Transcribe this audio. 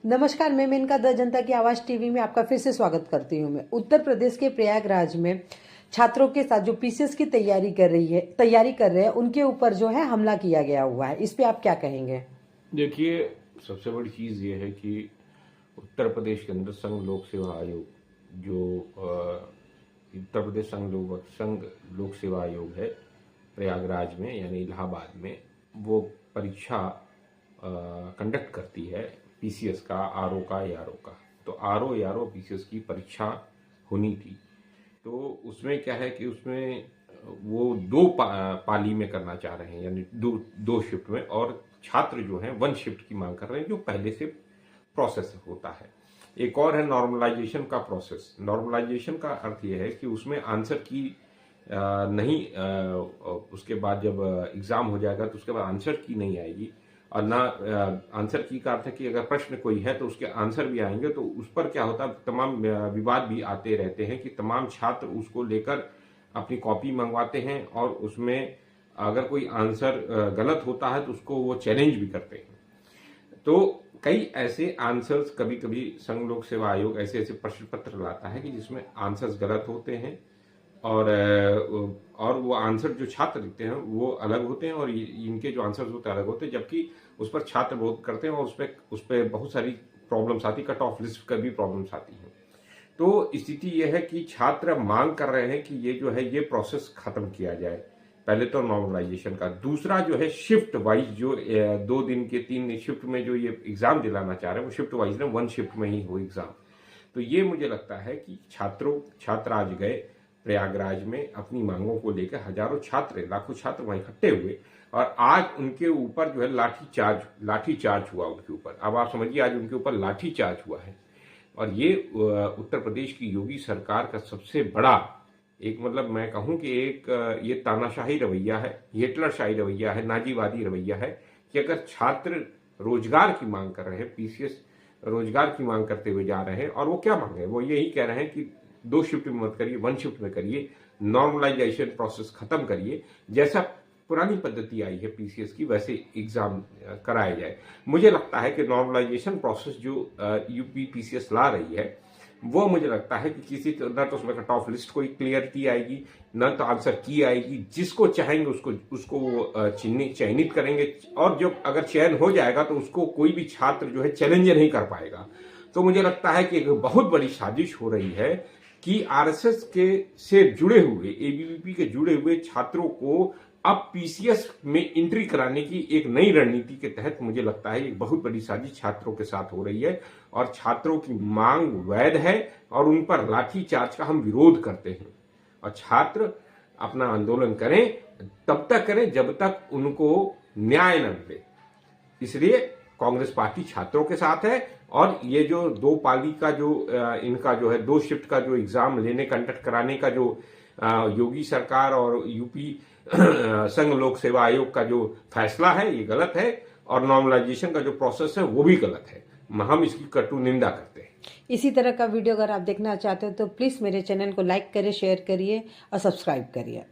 नमस्कार, मैं मेनका द जनता की आवाज टीवी में आपका फिर से स्वागत करती हूँ। मैं उत्तर प्रदेश के प्रयागराज में छात्रों के साथ जो पीसीएस की तैयारी कर रहे हैं उनके ऊपर जो है हमला किया गया हुआ है। इस पे आप क्या कहेंगे? देखिए, सबसे बड़ी चीज़ ये है कि उत्तर प्रदेश के अंदर संघ लोक सेवा आयोग जो उत्तर प्रदेश संघ लोक सेवा आयोग है प्रयागराज में यानी इलाहाबाद में, वो परीक्षा कंडक्ट करती है पीसीएस का, आरओ का, एआरओ का। तो आरओ, एआरओ, पीसीएस की परीक्षा होनी थी। तो उसमें क्या है कि उसमें वो पाली में करना चाह रहे हैं, यानी दो शिफ्ट में, और छात्र जो हैं 1 शिफ्ट की मांग कर रहे हैं, जो पहले से प्रोसेस होता है। एक और है नॉर्मलाइजेशन का प्रोसेस। नॉर्मलाइजेशन का अर्थ यह है कि उसमें आंसर की नहीं, उसके बाद जब एग्जाम हो जाएगा तो उसके बाद आंसर की नहीं आएगी, और ना आंसर की का अर्थ है कि अगर प्रश्न कोई है तो उसके आंसर भी आएंगे। तो उस पर क्या होता है, तमाम विवाद भी आते रहते हैं कि तमाम छात्र उसको लेकर अपनी कॉपी मंगवाते हैं, और उसमें अगर कोई आंसर गलत होता है तो उसको वो चैलेंज भी करते हैं। तो कई ऐसे आंसर्स, कभी कभी संघ लोक सेवा आयोग ऐसे ऐसे प्रश्न पत्र लाता है कि जिसमें आंसर्स गलत होते हैं, और वो आंसर जो छात्र लिखते हैं वो अलग होते हैं, और इनके जो आंसर्स होते हैं अलग होते हैं, जबकि उस पर छात्र विरोध करते हैं, और उस पर बहुत सारी प्रॉब्लम्स आती, कट ऑफ लिस्ट का भी प्रॉब्लम्स आती हैं। तो स्थिति यह है कि छात्र मांग कर रहे हैं कि ये जो है ये प्रोसेस खत्म किया जाए। पहले तो नॉर्मलाइजेशन का, दूसरा जो है शिफ्ट वाइज, जो 2 दिन के 3 शिफ्ट में जो ये एग्जाम दिलाना चाह रहे हैं वो शिफ्ट वाइज ना 1 शिफ्ट में ही हो एग्जाम। तो ये मुझे लगता है कि छात्र आज गए प्रयागराज में अपनी मांगों को लेकर, हजारों छात्र, लाखों छात्र वहां इकट्ठे हुए, और आज उनके ऊपर जो है लाठी चार्ज हुआ उनके ऊपर। अब आप समझिए, आज उनके ऊपर लाठी चार्ज हुआ है। और ये उत्तर प्रदेश की योगी सरकार का सबसे बड़ा एक, मतलब मैं कहूं कि एक ये तानाशाही रवैया है, हिटलरशाही रवैया है, नाजीवादी रवैया है, कि अगर छात्र रोजगार की मांग कर रहे हैं, पीसीएस रोजगार की मांग करते हुए जा रहे हैं, और वो क्या मांग रहे हैं, वो यही कह रहे हैं कि 2 शिफ्ट में मत करिए, 1 शिफ्ट में करिए, नॉर्मलाइजेशन प्रोसेस खत्म करिए, जैसा पुरानी पद्धति आई है पीसीएस की वैसे एग्जाम कराया जाए। मुझे लगता है कि नॉर्मलाइजेशन प्रोसेस जो यूपी पीसीएस ला रही है, वो मुझे लगता है कि किसी न तो उसमें कट ऑफ लिस्ट कोई क्लियरिटी आएगी, न तो आंसर की आएगी। जिसको चाहेंगे उसको चयनित करेंगे, और जब अगर चयन हो जाएगा तो उसको कोई भी छात्र जो है चैलेंज नहीं कर पाएगा। तो मुझे लगता है कि एक बहुत बड़ी साजिश हो रही है कि आरएसएस के से जुड़े हुए, एबीवीपी के जुड़े हुए छात्रों को अब पीसीएस में एंट्री कराने की एक नई रणनीति के तहत मुझे लगता है एक बहुत बड़ी साजिश छात्रों के साथ हो रही है, और छात्रों की मांग वैध है, और उन पर लाठीचार्ज का हम विरोध करते हैं। और छात्र अपना आंदोलन करें, तब तक करें जब तक उनको न्याय न मिले। इसलिए कांग्रेस पार्टी छात्रों के साथ है, और ये जो 2 पाली का जो इनका जो है 2 शिफ्ट का जो एग्जाम कंडक्ट कराने का जो योगी सरकार और यूपी संघ लोक सेवा आयोग का जो फैसला है, ये गलत है, और नॉर्मलाइजेशन का जो प्रोसेस है वो भी गलत है। हम इसकी कटु निंदा करते हैं। इसी तरह का वीडियो अगर आप देखना चाहते हो तो प्लीज मेरे चैनल को लाइक करिए, शेयर करिए और सब्सक्राइब करिए।